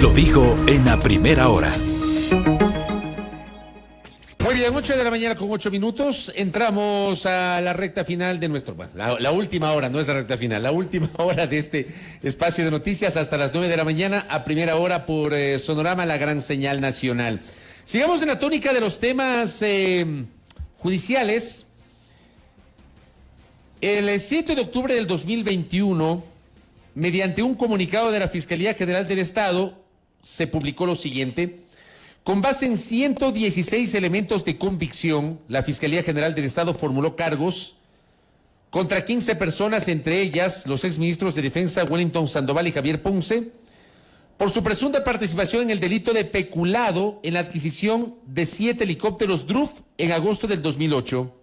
Lo dijo en la primera hora. Muy bien, 8 de la mañana con 8 minutos. Entramos a la recta final de nuestro... Bueno, la última hora, no es la recta final, la última hora de este espacio de noticias hasta las 9 de la mañana a primera hora por Sonorama, la gran señal nacional. Sigamos en la tónica de los temas judiciales. El 7 de octubre del 2021, mediante un comunicado de la Fiscalía General del Estado, se publicó lo siguiente. Con base en 116 elementos de convicción, la Fiscalía General del Estado formuló cargos contra 15 personas, entre ellas los exministros de Defensa Wellington Sandoval y Javier Ponce, por su presunta participación en el delito de peculado en la adquisición de 7 helicópteros DRUF en agosto del 2008.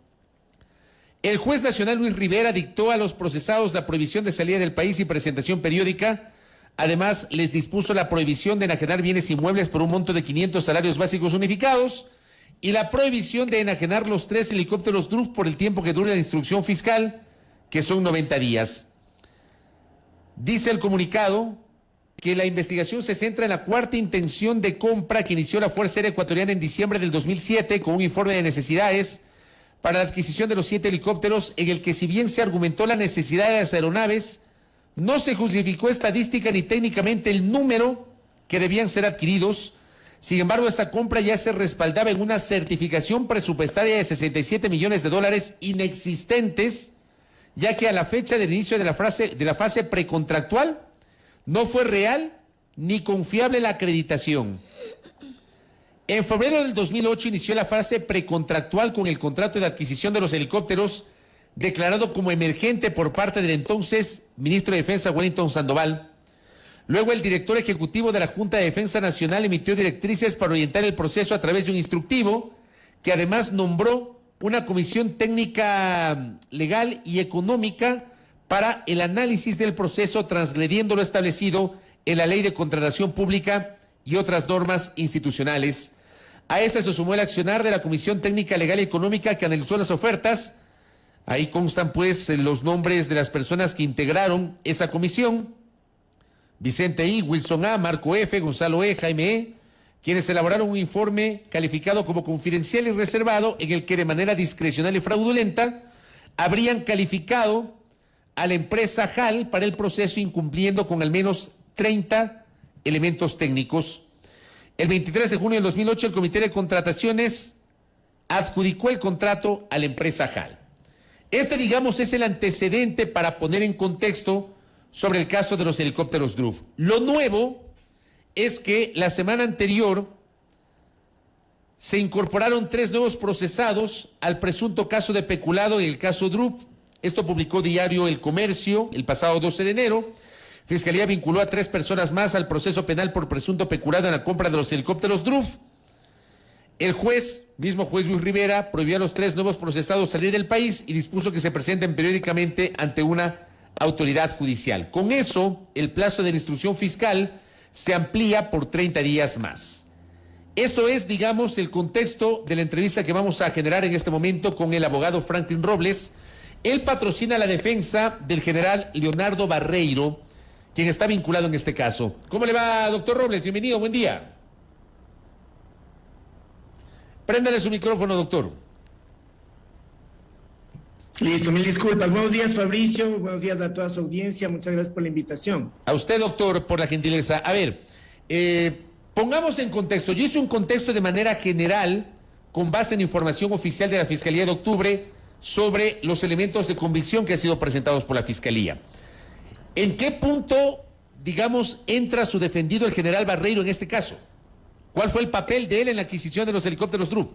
El juez nacional Luis Rivera dictó a los procesados la prohibición de salida del país y presentación periódica. Además, les dispuso la prohibición de enajenar bienes inmuebles por un monto de 500 salarios básicos unificados y la prohibición de enajenar los 3 helicópteros DRUF por el tiempo que dure la instrucción fiscal, que son 90 días. Dice el comunicado que la investigación se centra en la cuarta intención de compra que inició la Fuerza Aérea Ecuatoriana en diciembre del 2007 con un informe de necesidades para la adquisición de los 7 helicópteros, en el que, si bien se argumentó la necesidad de las aeronaves, no se justificó estadística ni técnicamente el número que debían ser adquiridos. Sin embargo, esa compra ya se respaldaba en una certificación presupuestaria de $67 millones inexistentes, ya que a la fecha del inicio de la fase precontractual no fue real ni confiable la acreditación. En febrero del 2008 inició la fase precontractual con el contrato de adquisición de los helicópteros, declarado como emergente por parte del entonces ministro de Defensa Wellington Sandoval. Luego, el director ejecutivo de la Junta de Defensa Nacional emitió directrices para orientar el proceso a través de un instructivo, que además nombró una comisión técnica, legal y económica para el análisis del proceso, transgrediendo lo establecido en la Ley de Contratación Pública y otras normas institucionales. A esa se sumó el accionar de la Comisión Técnica Legal y Económica, que analizó las ofertas. Ahí constan pues los nombres de las personas que integraron esa comisión: Vicente I, Wilson A, Marco F, Gonzalo E, Jaime E, quienes elaboraron un informe calificado como confidencial y reservado, en el que de manera discrecional y fraudulenta habrían calificado a la empresa HAL para el proceso, incumpliendo con al menos 30 elementos técnicos. El 23 de junio del 2008, el Comité de Contrataciones adjudicó el contrato a la empresa HAL. Este, digamos, es el antecedente para poner en contexto sobre el caso de los helicópteros DRUF. Lo nuevo es que la semana anterior se incorporaron 3 nuevos procesados al presunto caso de peculado en el caso DRUF. Esto publicó diario El Comercio el pasado 12 de enero. Fiscalía vinculó a 3 personas más al proceso penal por presunto peculado en la compra de los helicópteros DRUF. El mismo juez Luis Rivera, prohibió a los 3 nuevos procesados salir del país y dispuso que se presenten periódicamente ante una autoridad judicial. Con eso, el plazo de la instrucción fiscal se amplía por 30 días más. Eso es, digamos, el contexto de la entrevista que vamos a generar en este momento con el abogado Franklin Robles. Él patrocina la defensa del general Leonardo Barreiro, quien está vinculado en este caso. ¿Cómo le va, doctor Robles? Bienvenido, buen día. Préndale su micrófono, doctor. Listo, mil disculpas. Buenos días, Fabricio. Buenos días a toda su audiencia. Muchas gracias por la invitación. A usted, doctor, por la gentileza. A ver, pongamos en contexto. Yo hice un contexto de manera general, con base en información oficial de la Fiscalía de octubre, sobre los elementos de convicción que han sido presentados por la Fiscalía. ¿En qué punto, digamos, entra su defendido el general Barreiro en este caso? ¿Cuál fue el papel de él en la adquisición de los helicópteros DRUF?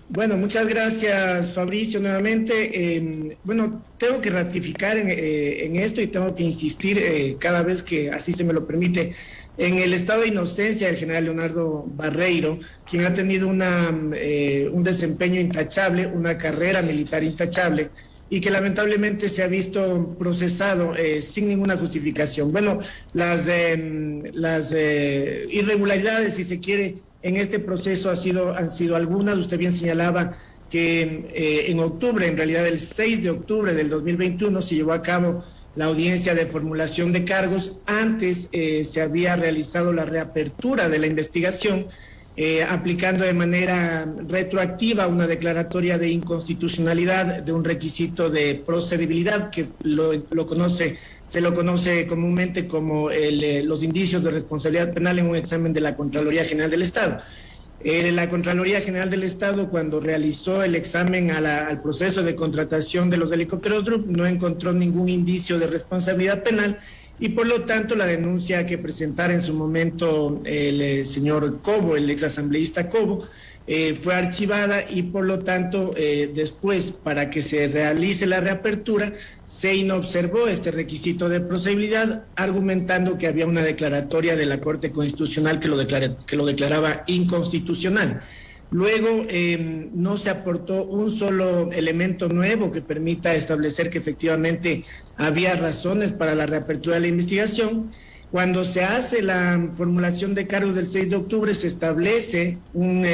Bueno, muchas gracias, Fabricio, nuevamente. Tengo que ratificar en esto y tengo que insistir cada vez que así se me lo permite en el estado de inocencia del general Leonardo Barreiro, quien ha tenido un desempeño intachable, una carrera militar intachable, y que lamentablemente se ha visto procesado sin ninguna justificación. Bueno, las irregularidades, si se quiere, en este proceso han sido algunas. Usted bien señalaba que en octubre, en realidad el 6 de octubre del 2021, se llevó a cabo la audiencia de formulación de cargos. Antes se había realizado la reapertura de la investigación, aplicando de manera retroactiva una declaratoria de inconstitucionalidad de un requisito de procedibilidad que se lo conoce comúnmente como los indicios de responsabilidad penal en un examen de la Contraloría General del Estado. La Contraloría General del Estado, cuando realizó el examen al proceso de contratación de los helicópteros DRUP, no encontró ningún indicio de responsabilidad penal y por lo tanto la denuncia que presentara en su momento el señor Cobo, el exasambleísta Cobo, fue archivada y por lo tanto después, para que se realice la reapertura, se inobservó este requisito de procedibilidad, argumentando que había una declaratoria de la Corte Constitucional que lo declaraba inconstitucional. Luego no se aportó un solo elemento nuevo que permita establecer que efectivamente había razones para la reapertura de la investigación. Cuando se hace la formulación de cargos del 6 de octubre, se establece un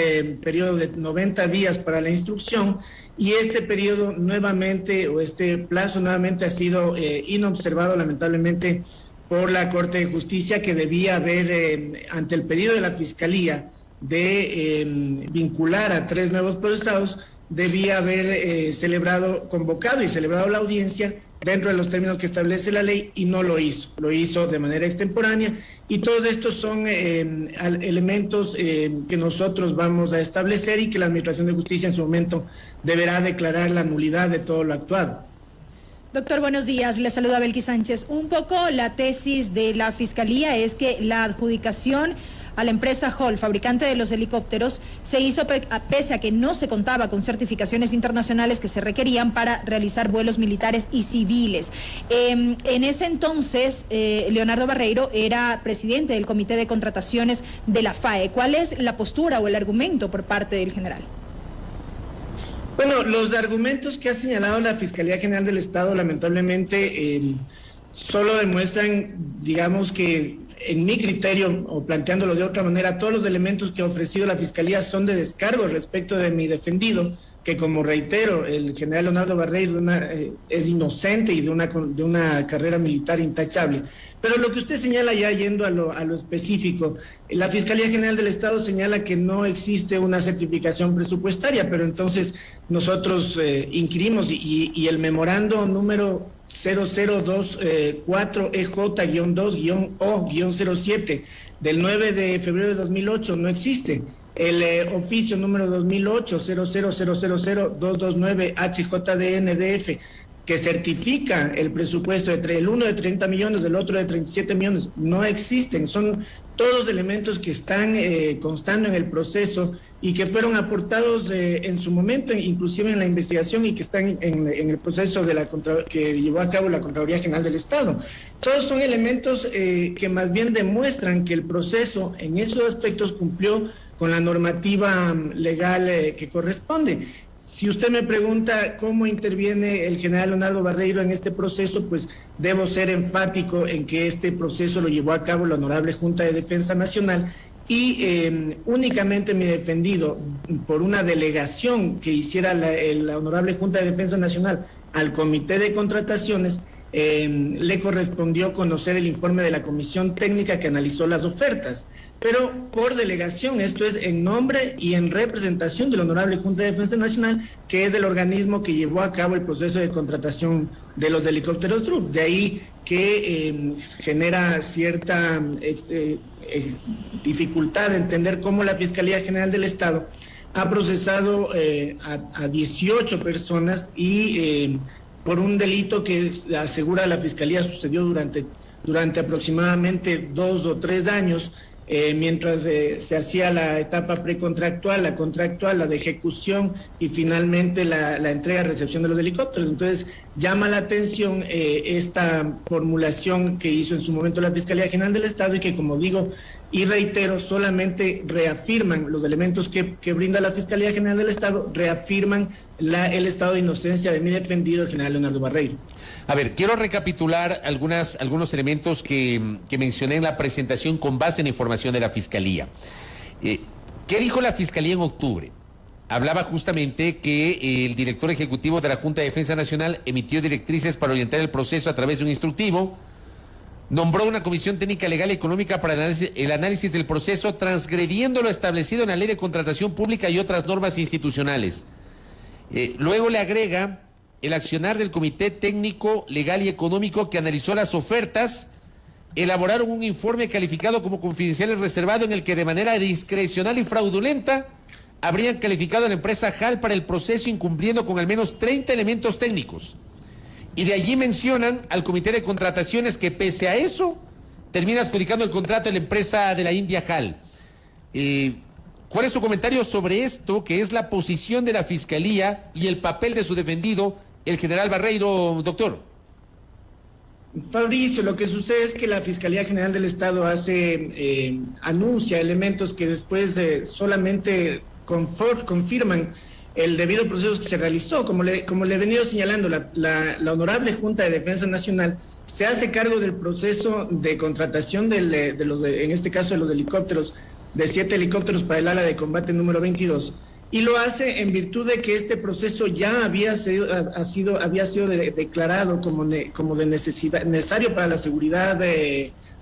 periodo de 90 días para la instrucción y este periodo nuevamente, o este plazo nuevamente ha sido inobservado lamentablemente por la Corte de Justicia, que debía haber, ante el pedido de la Fiscalía de vincular a 3 nuevos procesados, debía haber convocado y celebrado la audiencia dentro de los términos que establece la ley y no lo hizo de manera extemporánea y todos estos son elementos que nosotros vamos a establecer y que la Administración de Justicia en su momento deberá declarar la nulidad de todo lo actuado. Doctor, buenos días. Le saluda Belkis Sánchez. Un poco la tesis de la Fiscalía es que la adjudicación a la empresa Hall, fabricante de los helicópteros, se hizo pese a que no se contaba con certificaciones internacionales que se requerían para realizar vuelos militares y civiles. En ese entonces, Leonardo Barreiro era presidente del Comité de Contrataciones de la FAE. ¿Cuál es la postura o el argumento por parte del general? Bueno, los argumentos que ha señalado la Fiscalía General del Estado lamentablemente solo demuestran, digamos que en mi criterio, o planteándolo de otra manera, todos los elementos que ha ofrecido la Fiscalía son de descargo respecto de mi defendido, que como reitero, el general Leonardo Barreiro es inocente y de una carrera militar intachable. Pero lo que usted señala, ya yendo a lo específico, la Fiscalía General del Estado señala que no existe una certificación presupuestaria, pero entonces nosotros inquirimos y el memorando número 0024 EJ-2-O-07 del 9 de febrero de 2008 no existe. El oficio número 2008-0000229 HJDNDF, que certifica el presupuesto el uno de 30 millones, el otro de 37 millones, no existen. Son todos elementos que están constando en el proceso y que fueron aportados en su momento, inclusive en la investigación, y que están en el proceso que llevó a cabo la Contraloría General del Estado. Todos son elementos que más bien demuestran que el proceso en esos aspectos cumplió con la normativa legal que corresponde. Si usted me pregunta cómo interviene el general Leonardo Barreiro en este proceso, pues debo ser enfático en que este proceso lo llevó a cabo la Honorable Junta de Defensa Nacional y únicamente me he defendido por una delegación que hiciera la Honorable Junta de Defensa Nacional al Comité de Contrataciones. Le correspondió conocer el informe de la comisión técnica que analizó las ofertas, pero por delegación, esto es en nombre y en representación de la Honorable Junta de Defensa Nacional, que es el organismo que llevó a cabo el proceso de contratación de los helicópteros DRUP. De ahí que genera cierta dificultad de entender cómo la Fiscalía General del Estado ha procesado a 18 personas y por un delito que asegura la Fiscalía sucedió durante aproximadamente 2 o 3 años, mientras se hacía la etapa precontractual, la contractual, la de ejecución y finalmente la entrega-recepción de los helicópteros. Entonces llama la atención esta formulación que hizo en su momento la Fiscalía General del Estado y que, como digo y reitero, solamente reafirman los elementos que brinda la Fiscalía General del Estado, reafirman el estado de inocencia de mi defendido, el general Leonardo Barreiro. A ver, quiero recapitular algunos elementos que mencioné en la presentación con base en información de la Fiscalía. ¿Qué dijo la Fiscalía en octubre? hablaba justamente que el director ejecutivo de la Junta de Defensa Nacional emitió directrices para orientar el proceso a través de un instructivo, nombró una comisión técnica legal y económica para el análisis del proceso, transgrediendo lo establecido en la Ley de Contratación Pública y otras normas institucionales. Luego le agrega el accionar del Comité Técnico, Legal y Económico que analizó las ofertas, elaboraron un informe calificado como confidencial y reservado en el que de manera discrecional y fraudulenta habrían calificado a la empresa HAL para el proceso, incumpliendo con al menos 30 elementos técnicos. Y de allí mencionan al Comité de Contrataciones que pese a eso termina adjudicando el contrato a la empresa de la India HAL. ¿Cuál es su comentario sobre esto, que es la posición de la Fiscalía y el papel de su defendido, el general Barreiro, doctor? Fabricio, lo que sucede es que la Fiscalía General del Estado anuncia elementos que después solamente confirman el debido proceso que se realizó. Como le he venido señalando, la Honorable Junta de Defensa Nacional se hace cargo del proceso de contratación en este caso de los helicópteros, de 7 helicópteros para el ala de combate número 22, y lo hace en virtud de que este proceso ya había sido declarado como de necesario para la seguridad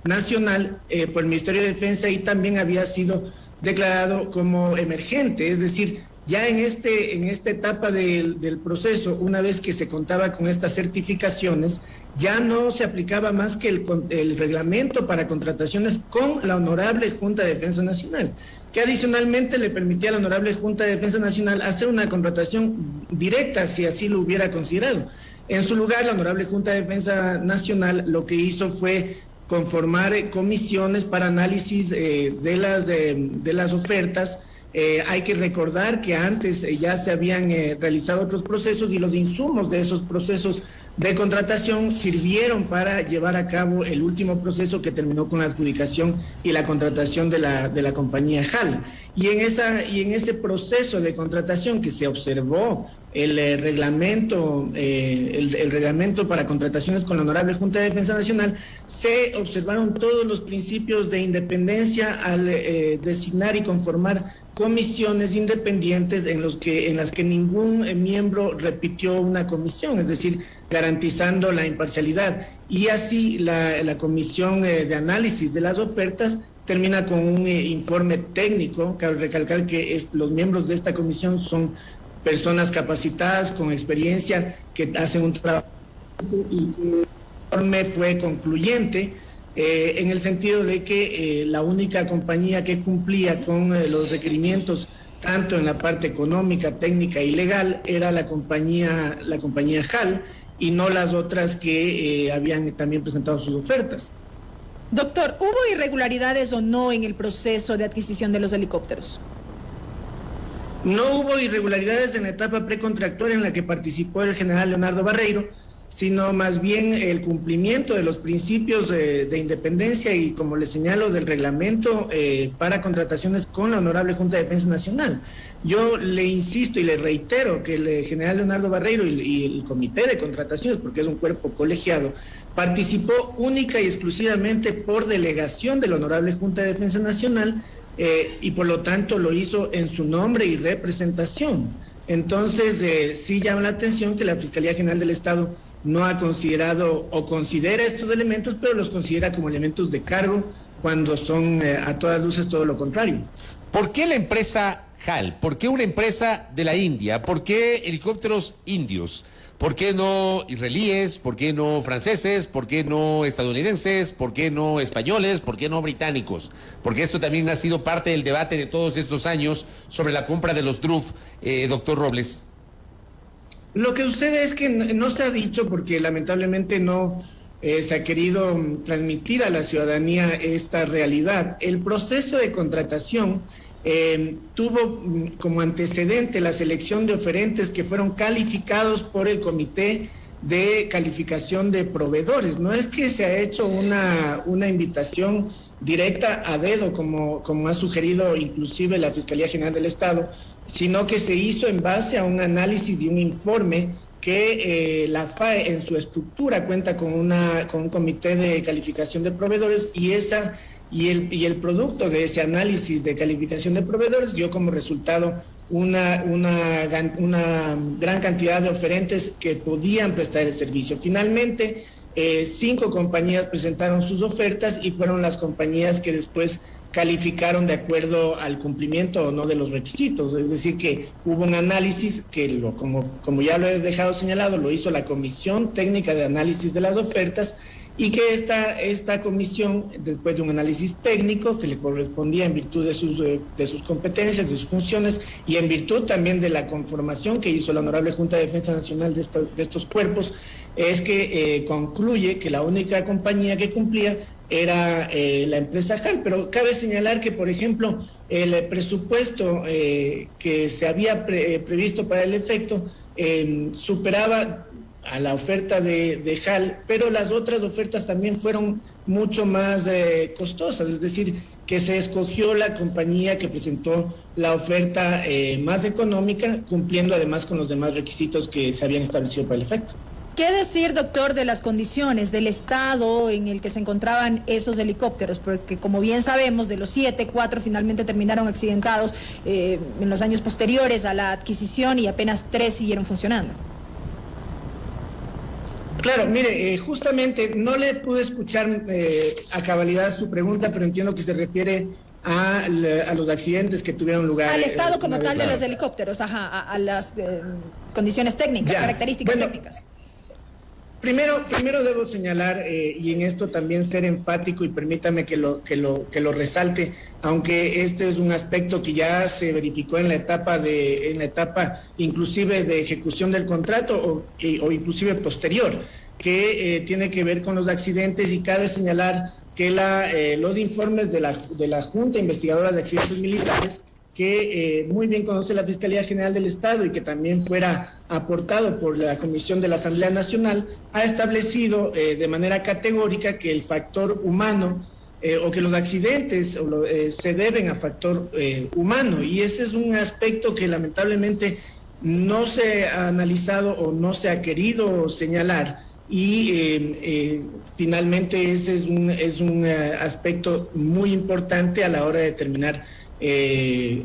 nacional por el Ministerio de Defensa, y también había sido declarado como emergente. Es decir, ya en esta etapa del proceso, una vez que se contaba con estas certificaciones, ya no se aplicaba más que el reglamento para contrataciones con la Honorable Junta de Defensa Nacional, que adicionalmente le permitía a la Honorable Junta de Defensa Nacional hacer una contratación directa si así lo hubiera considerado. En su lugar, la Honorable Junta de Defensa Nacional lo que hizo fue conformar comisiones para análisis de las ofertas. Hay que recordar que antes ya se habían realizado otros procesos, y los insumos de esos procesos de contratación sirvieron para llevar a cabo el último proceso que terminó con la adjudicación y la contratación de la compañía HAL. Y en ese proceso de contratación que se observó el reglamento para contrataciones con la Honorable Junta de Defensa Nacional, se observaron todos los principios de independencia al designar y conformar comisiones independientes en las que ningún miembro repitió una comisión, es decir, garantizando la imparcialidad. Y así la comisión de análisis de las ofertas termina con un informe técnico. Cabe recalcar que los miembros de esta comisión son personas capacitadas con experiencia que hacen un trabajo, y el informe fue concluyente en el sentido de que la única compañía que cumplía con los requerimientos tanto en la parte económica, técnica y legal era la compañía HAL, y no las otras que habían también presentado sus ofertas. Doctor, ¿hubo irregularidades o no en el proceso de adquisición de los helicópteros? No hubo irregularidades en la etapa precontractual en la que participó el general Leonardo Barreiro, sino más bien el cumplimiento de los principios de independencia y, como les señalo, del reglamento para contrataciones con la Honorable Junta de Defensa Nacional. Yo le insisto y le reitero que el general Leonardo Barreiro y el Comité de Contrataciones, porque es un cuerpo colegiado, participó única y exclusivamente por delegación de la Honorable Junta de Defensa Nacional, y por lo tanto lo hizo en su nombre y representación. Entonces, sí llama la atención que la Fiscalía General del Estado no ha considerado o considera estos elementos, pero los considera como elementos de cargo, cuando son a todas luces todo lo contrario. ¿Por qué la empresa HAL? ¿Por qué una empresa de la India? ¿Por qué helicópteros indios? ¿Por qué no israelíes? ¿Por qué no franceses? ¿Por qué no estadounidenses? ¿Por qué no españoles? ¿Por qué no británicos? Porque esto también ha sido parte del debate de todos estos años sobre la compra de los DRUF, doctor Robles. Lo que sucede es que no se ha dicho, porque lamentablemente no se ha querido transmitir a la ciudadanía esta realidad. El proceso de contratación tuvo como antecedente la selección de oferentes que fueron calificados por el Comité de Calificación de Proveedores. No es que se ha hecho una invitación directa a dedo, como ha sugerido inclusive la Fiscalía General del Estado, sino que se hizo en base a un análisis de un informe que la FAE en su estructura cuenta con un comité de calificación de proveedores, y el producto de ese análisis de calificación de proveedores dio como resultado una gran cantidad de oferentes que podían prestar el servicio. Finalmente, 5 compañías presentaron sus ofertas y fueron las compañías que después calificaron de acuerdo al cumplimiento o no de los requisitos. Es decir, que hubo un análisis que, como ya lo he dejado señalado, lo hizo la Comisión Técnica de Análisis de las Ofertas, y que esta comisión, después de un análisis técnico que le correspondía en virtud de sus competencias, de sus funciones, y en virtud también de la conformación que hizo la Honorable Junta de Defensa Nacional de estos cuerpos, es que concluye que la única compañía que cumplía era la empresa HAL. Pero cabe señalar que, por ejemplo, el presupuesto que se había previsto para el efecto superaba a la oferta de HAL, pero las otras ofertas también fueron mucho más costosas, es decir, que se escogió la compañía que presentó la oferta más económica, cumpliendo además con los demás requisitos que se habían establecido para el efecto. ¿Qué decir, doctor, de las condiciones, del estado en el que se encontraban esos helicópteros? Porque, como bien sabemos, de los 7, 4 finalmente terminaron accidentados en los años posteriores a la adquisición y apenas 3 siguieron funcionando. Claro, mire, justamente no le pude escuchar a cabalidad su pregunta, pero entiendo que se refiere a los accidentes que tuvieron lugar. Al estado como tal de los helicópteros, a las condiciones técnicas, características técnicas. Primero debo señalar, y en esto también ser enfático, y permítame que lo resalte, aunque este es un aspecto que ya se verificó en la etapa inclusive de ejecución del contrato o inclusive posterior, que tiene que ver con los accidentes, y cabe señalar que los informes de la Junta Investigadora de Accidentes Militares, que muy bien conoce la Fiscalía General del Estado y que también fuera aportado por la Comisión de la Asamblea Nacional, ha establecido de manera categórica que el factor humano o que los accidentes se deben a factor humano, y ese es un aspecto que lamentablemente no se ha analizado o no se ha querido señalar, y finalmente ese es un aspecto muy importante a la hora de determinar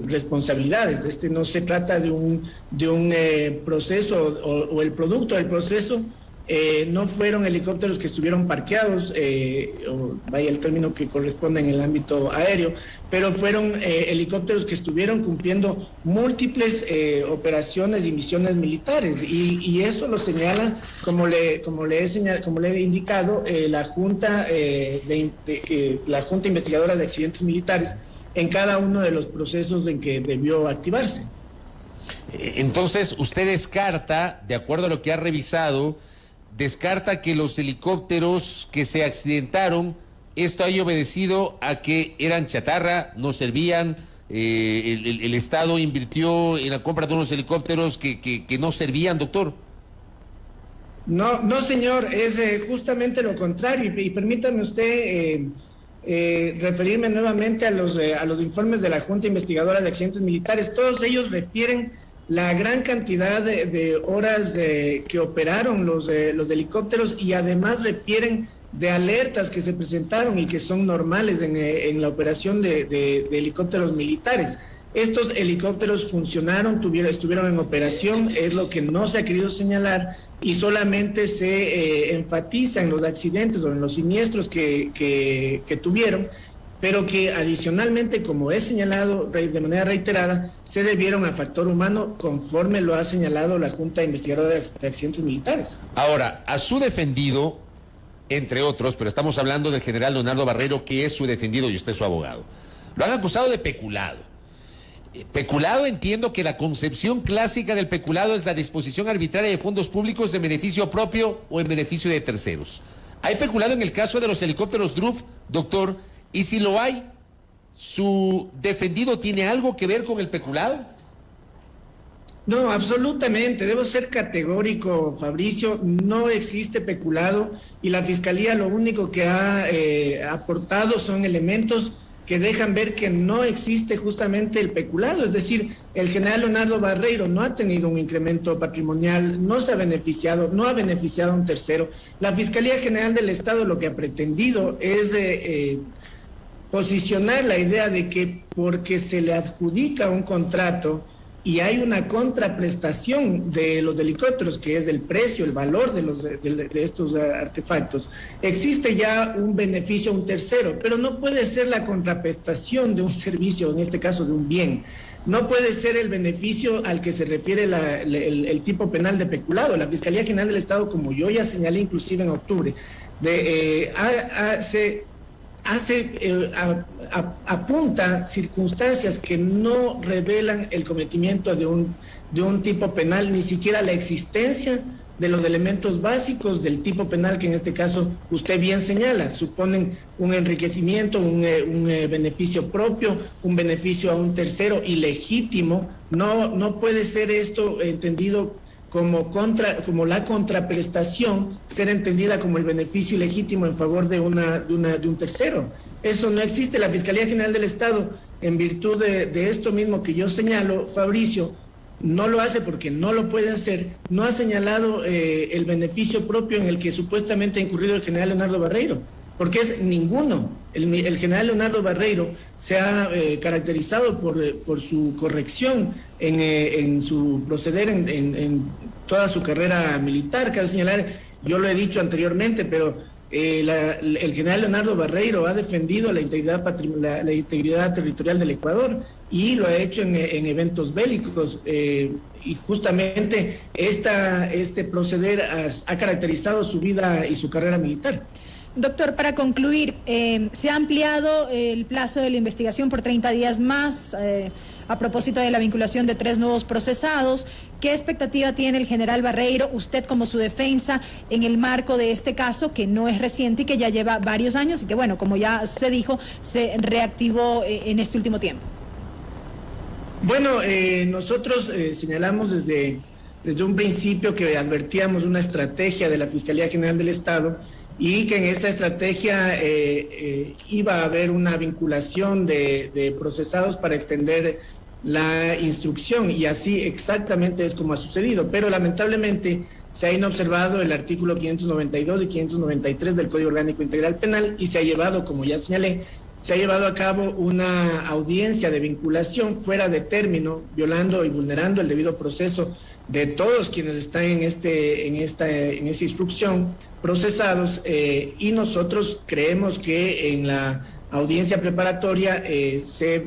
responsabilidades. No se trata de un proceso o el producto del proceso. No fueron helicópteros que estuvieron parqueados, o vaya el término que corresponde en el ámbito aéreo, pero fueron helicópteros que estuvieron cumpliendo múltiples operaciones y misiones militares, y eso lo señala, como le he indicado, la Junta Investigadora de Accidentes Militares, en cada uno de los procesos en que debió activarse. Entonces, usted descarta, de acuerdo a lo que ha revisado, descarta que los helicópteros que se accidentaron, esto haya obedecido a que eran chatarra, no servían, el Estado invirtió en la compra de unos helicópteros que no servían, doctor. No, señor, es justamente lo contrario, y permítame usted referirme nuevamente a los informes de la Junta Investigadora de Accidentes Militares. Todos ellos refieren la gran cantidad de horas que operaron los helicópteros, y además refieren de alertas que se presentaron y que son normales en la operación de helicópteros militares. Estos helicópteros funcionaron, estuvieron en operación, es lo que no se ha querido señalar, y solamente se enfatiza en los accidentes o en los siniestros que tuvieron, pero que adicionalmente, como he señalado de manera reiterada, se debieron a factor humano, conforme lo ha señalado la Junta Investigadora de Accidentes Militares. Ahora, a su defendido, entre otros, pero estamos hablando del general Leonardo Barreiro, que es su defendido y usted es su abogado, lo han acusado de peculado. Peculado, entiendo que la concepción clásica del peculado es la disposición arbitraria de fondos públicos en beneficio propio o en beneficio de terceros. ¿Hay peculado en el caso de los helicópteros DRUF, doctor? Y si lo hay, ¿su defendido tiene algo que ver con el peculado? No, absolutamente. Debo ser categórico, Fabricio. No existe peculado, y la Fiscalía lo único que ha aportado son elementos que dejan ver que no existe justamente el peculado. Es decir, el general Leonardo Barreiro no ha tenido un incremento patrimonial, no se ha beneficiado, no ha beneficiado a un tercero. La Fiscalía General del Estado lo que ha pretendido es posicionar la idea de que porque se le adjudica un contrato y hay una contraprestación de los helicópteros, que es el precio, el valor de estos artefactos. Existe ya un beneficio a un tercero, pero no puede ser la contraprestación de un servicio, en este caso de un bien. No puede ser el beneficio al que se refiere el tipo penal de peculado. La Fiscalía General del Estado, como yo ya señalé inclusive en octubre, apunta circunstancias que no revelan el cometimiento de un tipo penal, ni siquiera la existencia de los elementos básicos del tipo penal, que en este caso usted bien señala, suponen un enriquecimiento, un beneficio propio, un beneficio a un tercero ilegítimo. No puede ser esto entendido como la contraprestación, ser entendida como el beneficio ilegítimo en favor de un tercero. Eso no existe. La Fiscalía General del Estado, en virtud de esto mismo que yo señalo, Fabricio, no lo hace porque no lo puede hacer. No ha señalado el beneficio propio en el que supuestamente ha incurrido el general Leonardo Barreiro, porque es ninguno. El general Leonardo Barreiro se ha caracterizado por su corrección en su proceder en toda su carrera militar. Cabe señalar, yo lo he dicho anteriormente, pero el general Leonardo Barreiro ha defendido la integridad territorial del Ecuador y lo ha hecho en eventos bélicos. Y justamente este proceder ha caracterizado su vida y su carrera militar. Doctor, para concluir, se ha ampliado el plazo de la investigación por 30 días más a propósito de la vinculación de 3 nuevos procesados. ¿Qué expectativa tiene el general Barreiro, usted como su defensa, en el marco de este caso que no es reciente y que ya lleva varios años y que, bueno, como ya se dijo, se reactivó en este último tiempo? Bueno, nosotros señalamos desde un principio que advertíamos una estrategia de la Fiscalía General del Estado y que en esa estrategia iba a haber una vinculación de procesados para extender la instrucción, y así exactamente es como ha sucedido, pero lamentablemente se ha inobservado el artículo 592 y 593 del Código Orgánico Integral Penal y se ha llevado, como ya señalé, se ha llevado a cabo una audiencia de vinculación fuera de término, violando y vulnerando el debido proceso de todos quienes están en esa instrucción procesados, y nosotros creemos que en la audiencia preparatoria se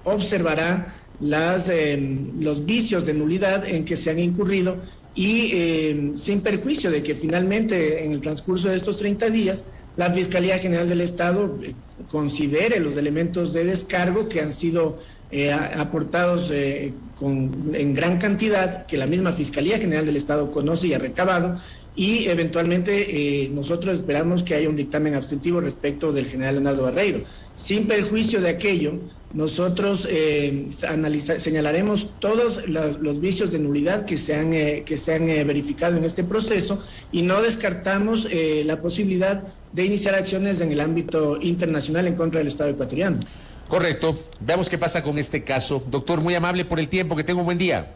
observará los vicios de nulidad en que se han incurrido y sin perjuicio de que finalmente en el transcurso de estos 30 días la Fiscalía General del Estado considere los elementos de descargo que han sido aportados en gran cantidad, que la misma Fiscalía General del Estado conoce y ha recabado, y eventualmente nosotros esperamos que haya un dictamen abstentivo respecto del general Leonardo Barreiro. Sin perjuicio de aquello, nosotros señalaremos todos los vicios de nulidad que se han verificado en este proceso y no descartamos la posibilidad de iniciar acciones en el ámbito internacional en contra del Estado ecuatoriano. Correcto. Veamos qué pasa con este caso. Doctor, muy amable por el tiempo. Que tenga un buen día.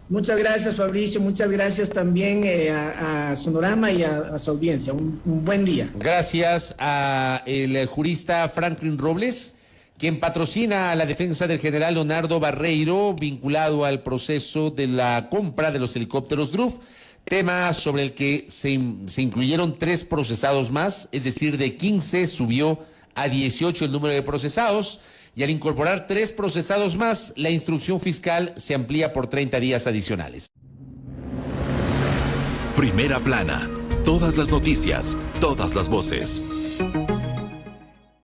Muchas gracias, Fabricio. Muchas gracias también a Sonorama y a su audiencia. Un buen día. Gracias a el jurista Franklin Robles, quien patrocina la defensa del general Leonardo Barreiro, vinculado al proceso de la compra de los helicópteros DRUF, tema sobre el que se incluyeron 3 procesados más, es decir, de 15 subió a 18 el número de procesados, y al incorporar 3 procesados más, la instrucción fiscal se amplía por 30 días adicionales. Primera plana. Todas las noticias, todas las voces.